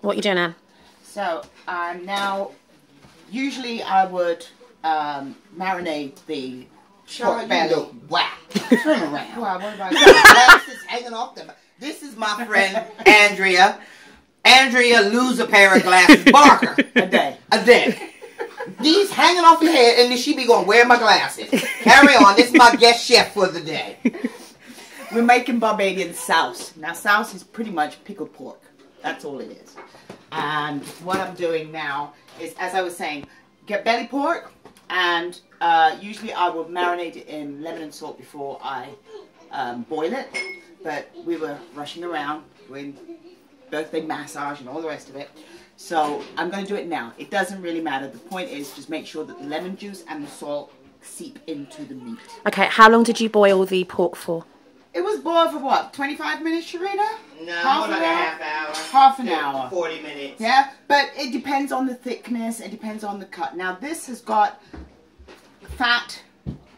What are you doing now? So I'm now, usually I would marinate the pork belly. Wow. Turn around. Wow, what about Glasses hanging off them. This is my friend Andrea. Andrea, lose a pair of glasses. Barker. A day. A day. These hanging off your head, and then she be going, where are my glasses? Carry on. This is my guest chef for the day. We're making Barbadian souse. Now, souse is pretty much pickled pork. That's all it is. And what I'm doing now is, as I was saying, get belly pork, and usually I will marinate it in lemon and salt before I boil it. But we were rushing around doing birthday massage and all the rest of it. So I'm going to do it now. It doesn't really matter. The point is just make sure that the lemon juice and the salt seep into the meat. Okay, how long did you boil the pork for? It was boiled for what, 25 minutes, Sharina? No, half an hour. Half an hour. 40 minutes. Yeah, but it depends on the thickness. It depends on the cut. Now, this has got fat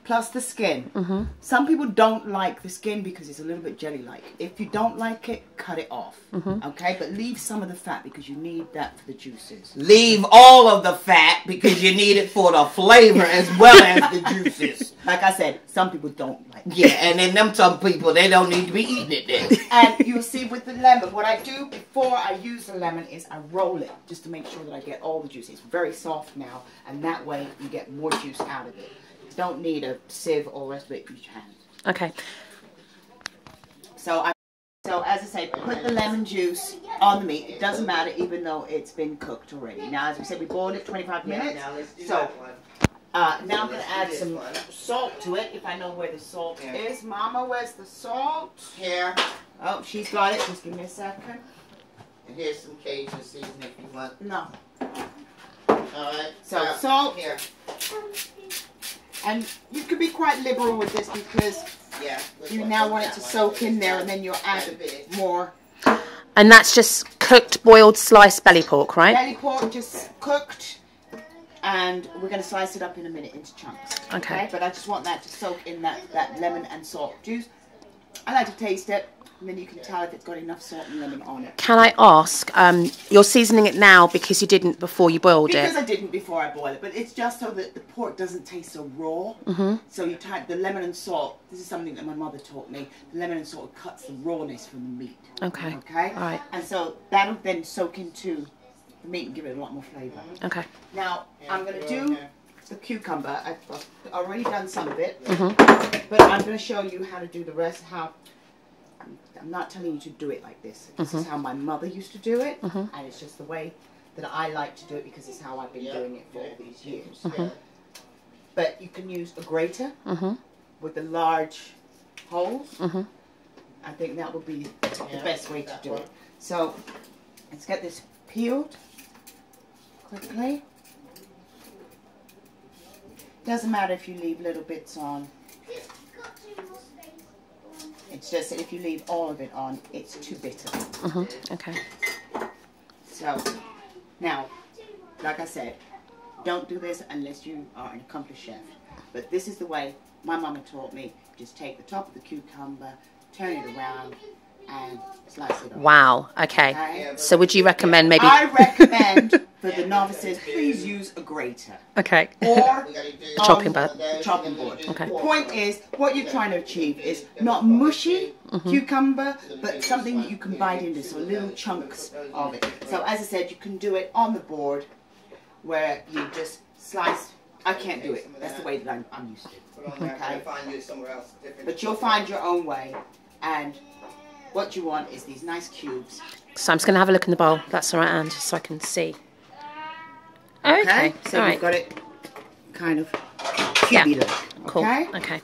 plus the skin. Mm-hmm. Some people don't like the skin because it's a little bit jelly-like. If you don't like it, cut it off. Mm-hmm. Okay, but leave some of the fat because you need that for the juices. Leave all of the fat because you need it for the flavor as well as the juices. Like I said, some people don't like it. Yeah, and then some people, they don't need to be eating it then. And you'll see with the lemon, what I do before I use the lemon is I roll it just to make sure that I get all the juice. It's very soft now, and that way you get more juice out of it. You don't need a sieve or the rest of it, use your hand. Okay. So as I say, put the lemon juice on the meat. It doesn't matter even though it's been cooked already. Now, as we said, we boiled it 25 minutes. Now let's do So that one. now I'm going to add some salt to it, if I know where the salt is. Mama, where's the salt? Here. Oh, she's got it. Just give me a second. And here's some Cajun seasoning if you want. No. Alright. So salt. Here. And you could be quite liberal with this because you now want it to soak in there, and then you'll add more. And that's just cooked, boiled, sliced belly pork, right? Belly pork just cooked, and we're going to slice it up in a minute into chunks. Okay. But I just want that to soak in that lemon and salt juice. I like to taste it, and then you can tell if it's got enough salt and lemon on it. Can I ask, you're seasoning it now because you didn't before you boiled it? Because I didn't before I boiled it, but it's just so that the pork doesn't taste so raw. Mm-hmm. So you type the lemon and salt. This is something that my mother taught me. The lemon and salt cuts the rawness from the meat. Okay. Okay? All right. And so that'll then soak into the meat and give it a lot more flavour. Okay. Now, I'm going to do the cucumber. I've already done some of it. Mm-hmm. But I'm going to show you how to do the rest. I'm not telling you to do it like this. This is how my mother used to do it. And it's just the way that I like to do it because it's how I've been doing it for all these years. But you can use a grater with the large holes. I think that would be the best way to do it. So let's get this peeled quickly. Doesn't matter if you leave little bits on. It's just that if you leave all of it on, it's too bitter. Okay. So, now, like I said, don't do this unless you are an accomplished chef. But this is the way my mama taught me. Just take the top of the cucumber, turn it around, and slice it off. Wow. Okay. So would you recommend maybe... I recommend for the novices, please use a grater. Okay. Or a chopping board. Chopping board. Okay. The point is, what you're trying to achieve is not mushy cucumber, but something that you can bite into, so little chunks of it. So as I said, you can do it on the board where you just slice. I can't do it. That's the way that I'm used to. Okay. But you'll find your own way, and what you want is these nice cubes. So I'm just going to have a look in the bowl. That's all right, Anne, just so I can see. Okay. So all we've right. got it kind of cubey look. Cool. Okay. Okay.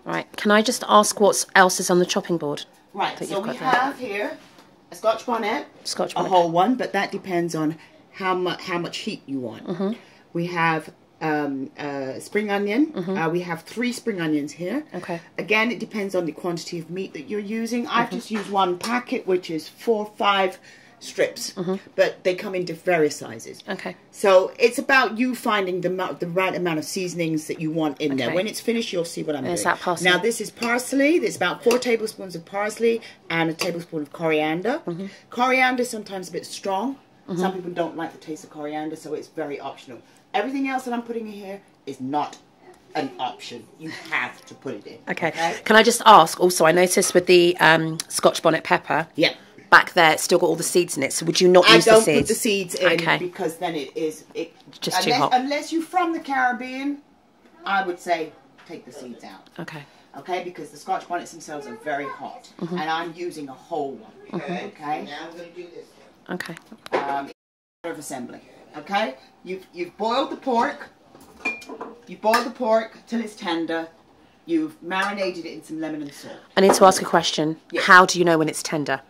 Right. Can I just ask what else is on the chopping board? Right. that So you've we got there? have here a Scotch bonnet. Scotch A bonnet. whole one, but that depends on how much heat you want. We have spring onion. We have 3 spring onions here. Okay. Again, it depends on the quantity of meat that you're using. I've just used 1 packet, which is 4 or 5 strips, but they come into various sizes. Okay. So it's about you finding the right amount of seasonings that you want in there. When it's finished, you'll see what I'm doing. Is that parsley? Now this is parsley. There's about 4 tablespoons of parsley and a tablespoon of coriander. Coriander is sometimes a bit strong. Some people don't like the taste of coriander, so it's very optional. Everything else that I'm putting in here is not an option. You have to put it in. Okay. Can I just ask also, I noticed with the Scotch bonnet pepper, back there it's still got all the seeds in it, so would you not use the seeds? I don't put the seeds in because then it's just too hot. Unless you're from the Caribbean, I would say take the seeds out. Okay. Okay, because the Scotch bonnets themselves are very hot, and I'm using a whole one. Okay. Now I'm going to do this. Okay. Of assembly. Okay. You've boiled the pork. You boil the pork till it's tender. You've marinated it in some lemon and salt. I need to ask a question. Yes. How do you know when it's tender?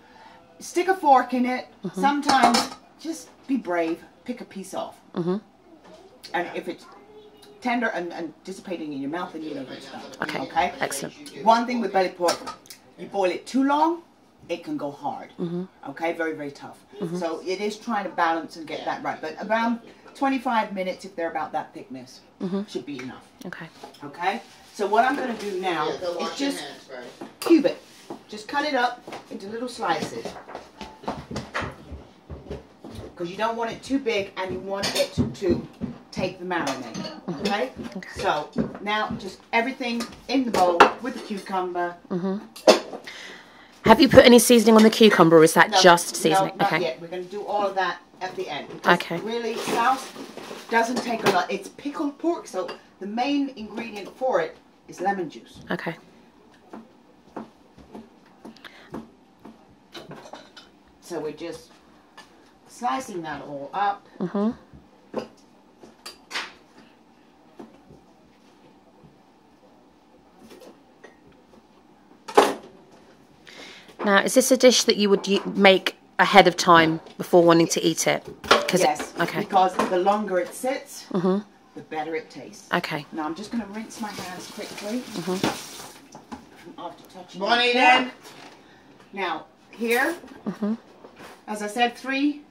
Stick a fork in it. Sometimes just be brave. Pick a piece off. And if it's tender and dissipating in your mouth, then you know it's done. Okay. Excellent. One thing with belly pork, you boil it too long, it can go hard. Okay. Very, very tough. So it is trying to balance and get that right. But around 25 minutes, if they're about that thickness, should be enough. Okay. Okay. So what I'm going to do now is just cube it. Just cut it up into little slices. Because you don't want it too big and you want it to take the marinade. Okay? So now just everything in the bowl with the cucumber. Have you put any seasoning on the cucumber, or is that just seasoning? No, not yet. We're going to do all of that at the end. Because really, souse doesn't take a lot. It's pickled pork, so the main ingredient for it is lemon juice. Okay. So we're just slicing that all up. Now, is this a dish that you would make ahead of time before wanting to eat it? Yes, because the longer it sits, the better it tastes. Okay. Now I'm just going to rinse my hands quickly. After touching then. Now, here, as I said, 3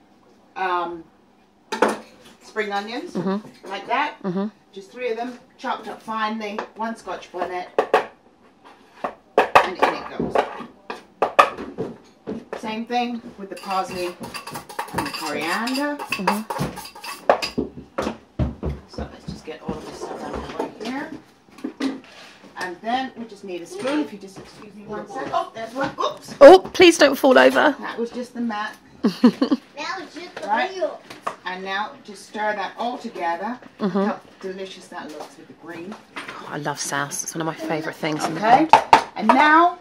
spring onions, like that. Just 3 of them, chopped up finely, 1 Scotch bonnet, and in it goes. Same thing with the parsley and the coriander. So let's just get all of this stuff out of right here. And then we just need a spoon. If you just excuse me 1 second. Oh, there's one. Oops. Oh, please don't fall over. That was just the mat. Right? And now just stir that all together. Look how delicious that looks with the green. Oh, I love souse. It's one of my favourite things. Okay. And now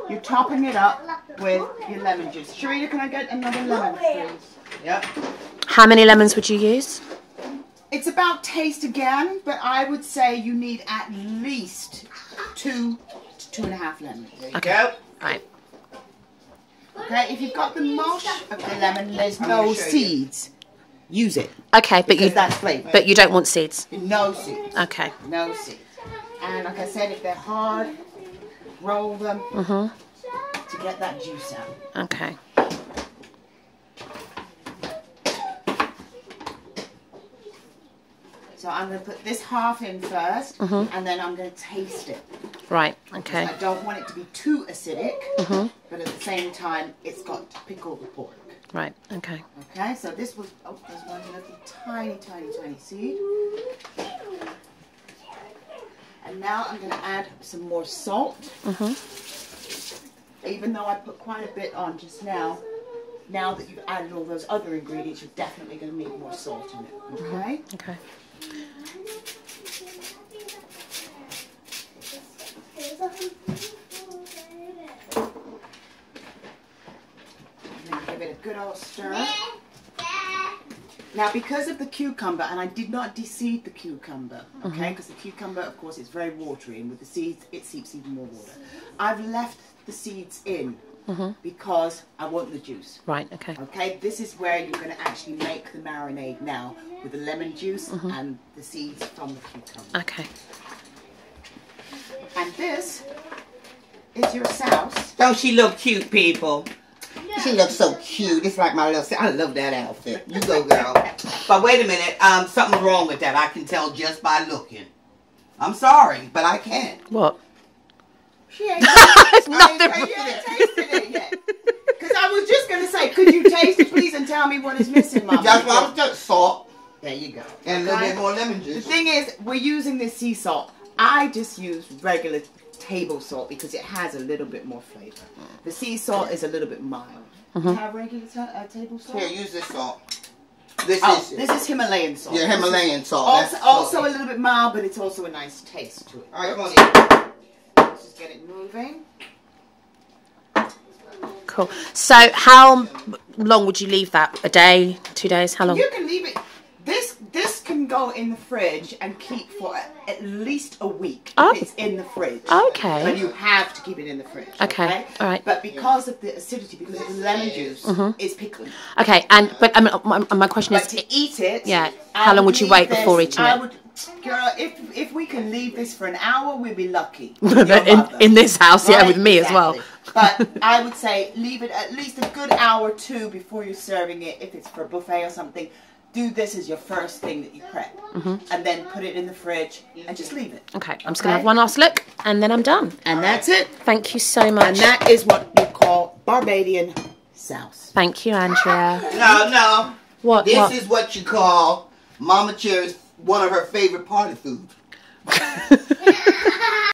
you're topping it up with your lemon juice. Cherri, can I get another lemon, please? Yep. How many lemons would you use? It's about taste again, but I would say you need at least 2 to 2.5 lemons. There you go. Right. Okay, if you've got the mush of the lemon, there's no seeds. Use it. Okay, but that's flavor. But you don't want seeds. No seeds. Okay. No seeds. And like I said, if they're hard, roll them to get that juice out. Okay. So I'm going to put this half in first, and then I'm going to taste it. Right, okay. I don't want it to be too acidic, but at the same time, it's got to pickle the pork. Right, okay. Okay, so this was, there's one little tiny, tiny, tiny seed. And now I'm going to add some more salt. Even though I put quite a bit on just now, now that you've added all those other ingredients, you're definitely going to need more salt in it. Okay? Okay. Now give it a good old stir. Now because of the cucumber, and I did not de-seed the cucumber, okay, because the cucumber of course is very watery, and with the seeds it seeps even more water. I've left the seeds in because I want the juice. Right, okay. Okay, this is where you're going to actually make the marinade now with the lemon juice and the seeds from the cucumber. Okay. And this is your souse. Don't she look cute, people? She looks so cute. It's like my little sister. I love that outfit. You go, girl. But wait a minute. Something's wrong with that. I can tell just by looking. I'm sorry, but I can't. What? She ain't. Nothing. You ain't tasted it yet. Because I was just going to say, could you taste it, please, and tell me what is missing, Mama? That's what I was just salt. There you go. And a little bit more lemon juice. The thing is, we're using this sea salt. I just use regular table salt because it has a little bit more flavor. The sea salt is a little bit mild. Have regular table salt? Here, use this salt. This is Himalayan salt. Yeah, Himalayan salt. Also a little bit mild, but it's also a nice taste to it. All right, come on in. Let's just get it moving. Cool. So how long would you leave that? A day? 2 days? How long? You can leave it. This can go in the fridge and keep for at least a week. Oh. If it's in the fridge. Okay. But you have to keep it in the fridge. Okay. All right. But because of the acidity, because of the lemon juice, it's pickling. Okay. But my question is, to eat it, yeah. How long would you wait before eating it? Girl, if we can leave this for an hour, we'd be lucky. in this house, right? Yeah, with me as well. But I would say leave it at least a good hour or two before you're serving it. If it's for a buffet or something, do this as your first thing that you prep, and then put it in the fridge and just leave it. Okay, I'm just gonna have one last look, and then I'm done. And that's it. Thank you so much. And that is what we call Barbadian souse. Thank you, Andrea. No. What? This is what you call Mama Cherri's one of her favorite party foods.